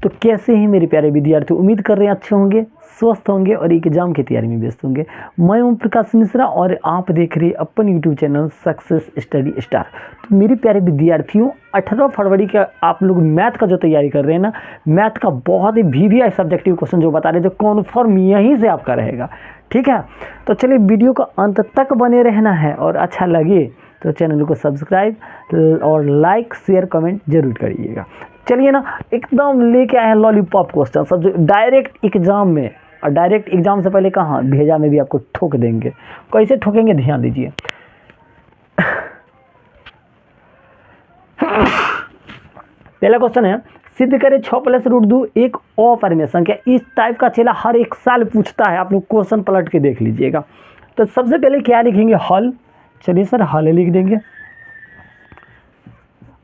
तो कैसे हैं मेरे प्यारे विद्यार्थी, उम्मीद कर रहे हैं अच्छे होंगे, स्वस्थ होंगे और एग्जाम की तैयारी में व्यस्त होंगे। मैं ओम प्रकाश मिश्रा और आप देख रहे हैं अपन YouTube channel success study star. तो मेरे प्यारे विद्यार्थियों, 18 फरवरी का आप लोग मैथ का जो तैयारी कर रहे हैं ना, मैथ का बहुत ही VVI सब्जेक्टिव क्वेश्चन जो बता रहे हैं, जो कॉन्फर्म यहीं से आपका रहेगा। ठीक है, तो चलिए वीडियो को अंत तक बने रहना है और अच्छा लगे तो चैनल को सब्सक्राइब और लाइक शेयर कमेंट जरूर करिएगा। चलिए ना, एकदम लेके आए हैं लॉलीपॉप क्वेश्चन सब, जो डायरेक्ट एग्जाम में, और डायरेक्ट एग्जाम से पहले कहाँ भेजा में भी आपको ठोक देंगे। कैसे ठोकेंगे ध्यान दीजिए। पहला क्वेश्चन है, सिद्ध करें 6+√2 एक अपरिमेय संख्या। इस टाइप का चेला हर एक साल पूछता है, आप लोग क्वेश्चन पलट के देख लीजिएगा। तो सबसे पहले क्या लिखेंगे, हल। चलिए सर हल लिख देंगे।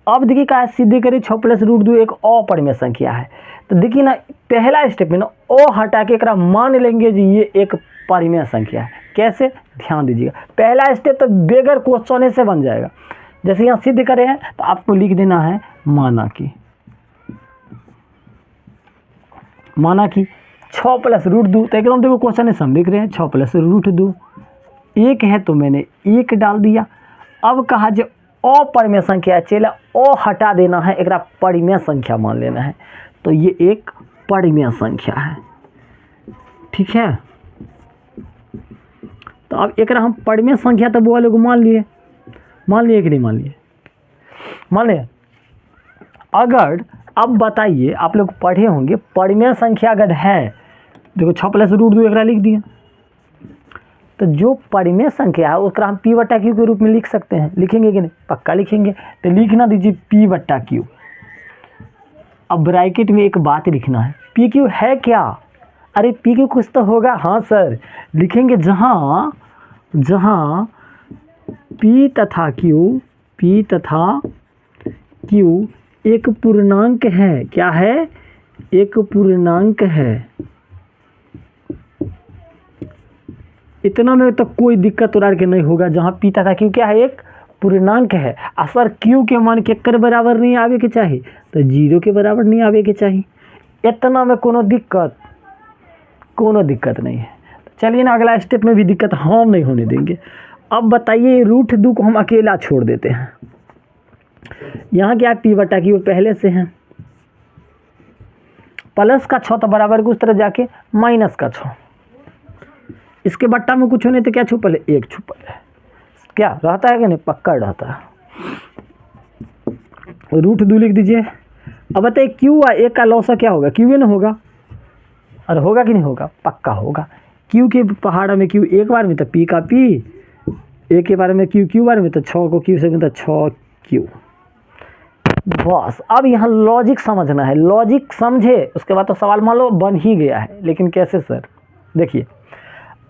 अब देखिए क्या है, सिद्ध करें 6+√2 एक अपरिमेय संख्या है। तो देखिए ना, पहला स्टेप में ना ओ हटा के एक मान लेंगे जी ये एक परिमेय संख्या है। कैसे, ध्यान दीजिएगा। पहला स्टेप तो बेगर क्वेश्चन से बन जाएगा। जैसे यहाँ सिद्ध करें हैं तो आपको लिख देना है माना कि 6+√2। तो एकदम देखो क्वेश्चन से हम लिख रहे हैं 6+√2 एक है, तो मैंने एक डाल दिया। अब कहा जो अपरिमेय संख्या चला ओ हटा देना है, एक परिमेय संख्या मान लेना है। तो ये एक परिमेय संख्या है। ठीक है, तो अब एक हम परिमेय संख्या तो वो लोग मान लिए कि नहीं मान लिए, मान लिए। अगर अब बताइए, आप लोग पढ़े होंगे परिमेय संख्या अगर है, देखो 6+√2 एक लिख दिया, तो जो परिमेय संख्या है उसका हम P/Q के रूप में लिख सकते हैं। लिखेंगे कि नहीं, पक्का लिखेंगे। तो लिखना दीजिए P/Q। अब ब्रैकेट में एक बात लिखना है, PQ है क्या, अरे PQ कुछ तो होगा। हाँ सर, लिखेंगे जहाँ P तथा Q एक पूर्णांक है। क्या है, एक पूर्णांक है। इतना में तो कोई दिक्कत उड़ा के नहीं होगा, जहाँ P तथा Q क्या है, एक पूर्णांक है। सर Q के मान के कर बराबर नहीं आवे के चाहिए, तो 0 के बराबर नहीं आवे के चाहिए। इतना में कोनो दिक्कत नहीं है। चलिए ना, अगला स्टेप में भी दिक्कत हम नहीं होने देंगे। अब बताइए √2 को हम अकेला छोड़ देते हैं। यहाँ क्या P/Q पहले से है, प्लस का 6 तो बराबर के उस तरह जाके माइनस का 6। इसके बट्टा में कुछ होने तो क्या छुपल है, एक छुपल है। क्या रहता है कि नहीं, पक्का रहता है। √2 लिख दीजिए। अब बताइए Q आ एक का लौसा क्या होगा, Q ना होगा, अरे होगा कि नहीं होगा, पक्का होगा। Q के पहाड़ा में Q एक बार में तो P का P, एक के बारे में Q बार में तो 6 को Q से तो 6Q। बस अब यहाँ लॉजिक समझना है, लॉजिक समझे उसके बाद तो सवाल मान लो बन ही गया है। लेकिन कैसे सर, देखिए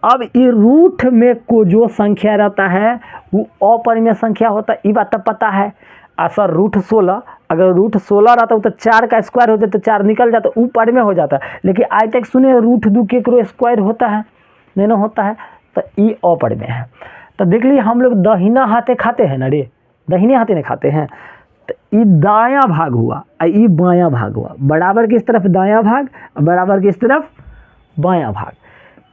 अब ये रूट में को जो संख्या रहता है वो अपरिमेय संख्या होता है, ये बात तो पता है। सर √16, अगर √16 रहता है तो 4 का स्क्वायर हो जाता तो 4 निकल जाता, वो परिमेय हो जाता। लेकिन आज तक सुने √2 के स्क्वायर होता है, नहीं होता है, तो ये अपरिमेय है। तो देख लीजिए हम लोग दहिना हाथे खाते हैं ना रे, दहिने हाथे नहीं खाते हैं। तो ये दायां भाग हुआ, ये बायां भाग हुआ, बराबर किस तरफ दायां भाग, बराबर किस तरफ बायां भाग।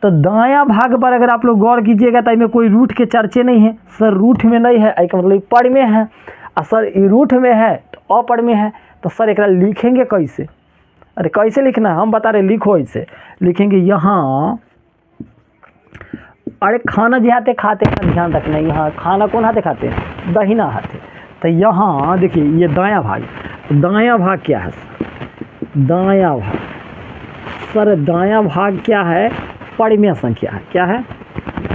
तो दायां भाग पर अगर आप लोग गौर कीजिएगा तो इसमें कोई रूट के चर्चे नहीं है। सर रूट में नहीं है, इसका मतलब परिमेय है। और सर ये रूट में है तो अपरिमेय है। तो सर एक लिखेंगे कैसे, अरे कैसे लिखना है हम बता रहे, लिखो ऐसे लिखेंगे। यहाँ अरे खाना जो हाथे खाते हैं, ध्यान रखना, यहाँ खाना कौन हाथे खाते हैं, दहिना हाथे। तो यहाँ देखिए ये दायां भाग, दायां भाग क्या है, दायां भाग, सर दायां भाग क्या है, परिमेय संख्या है। क्या है,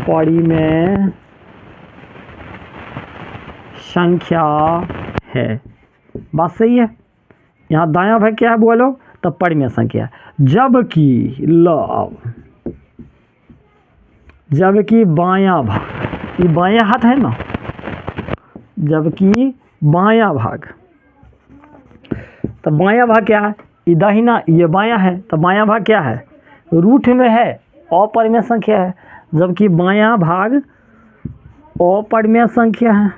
परिमेय संख्या है। बात सही है। यहाँ दायां भाग क्या है बोलो, तो परिमेय संख्या। जबकि बायां भाग, ये बायां हाथ है ना, जबकि बायां भाग, तो बायां भाग क्या है, ये दाहिना, ये बायां है, तो बायां भाग क्या है, रूट में है, अपरिमेय संख्या है। जबकि बायां भाग अपरिमेय संख्या है।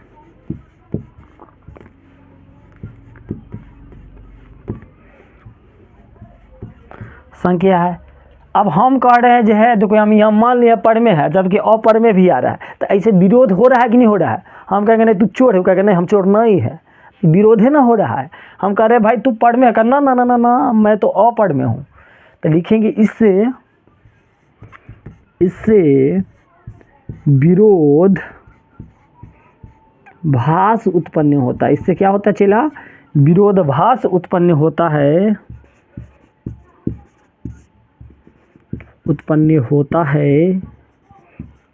संख्या है। अब हम कह रहे हैं जो है, देखो हम यहाँ मान लिया पर में है, जबकि अपर में भी आ रहा है, तो ऐसे विरोध हो रहा है कि नहीं हो रहा है? हम कहेंगे नहीं तू चोर है, कहेंगे नहीं हम चोर नहीं है, विरोध है ना हो रहा है। हम कह रहे हैं भाई तू पढ़ में है, करना ना ना ना ना मैं तो अपढ़ में हूँ, तो लिखेंगे इससे विरोध भास उत्पन्न होता है। इससे क्या होता है चला? विरोधाभास उत्पन्न होता है,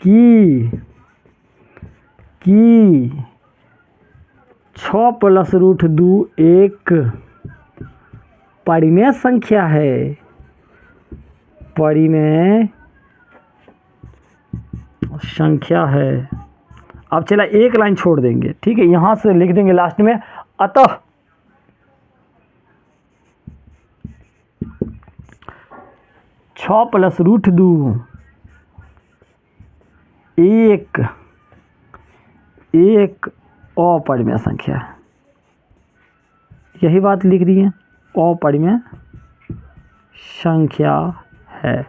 कि 6+√2 एक परिमेय संख्या है, परिमेय संख्या है। अब चला एक लाइन छोड़ देंगे, ठीक है, यहाँ से लिख देंगे लास्ट में, अतः 6+√2 एक अपरिमेय संख्या है। यही बात लिख दी है, अपरिमेय संख्या है।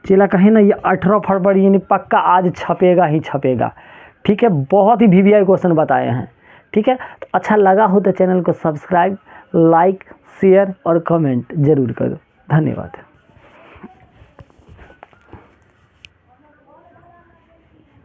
चला कहीं ना ये 18 फरवरी यानी पक्का आज छपेगा ही छपेगा, ठीक है। बहुत ही VVI क्वेश्चन बताए हैं, ठीक है। तो अच्छा लगा हो तो चैनल को सब्सक्राइब, लाइक, शेयर और कमेंट जरूर करो। धन्यवाद।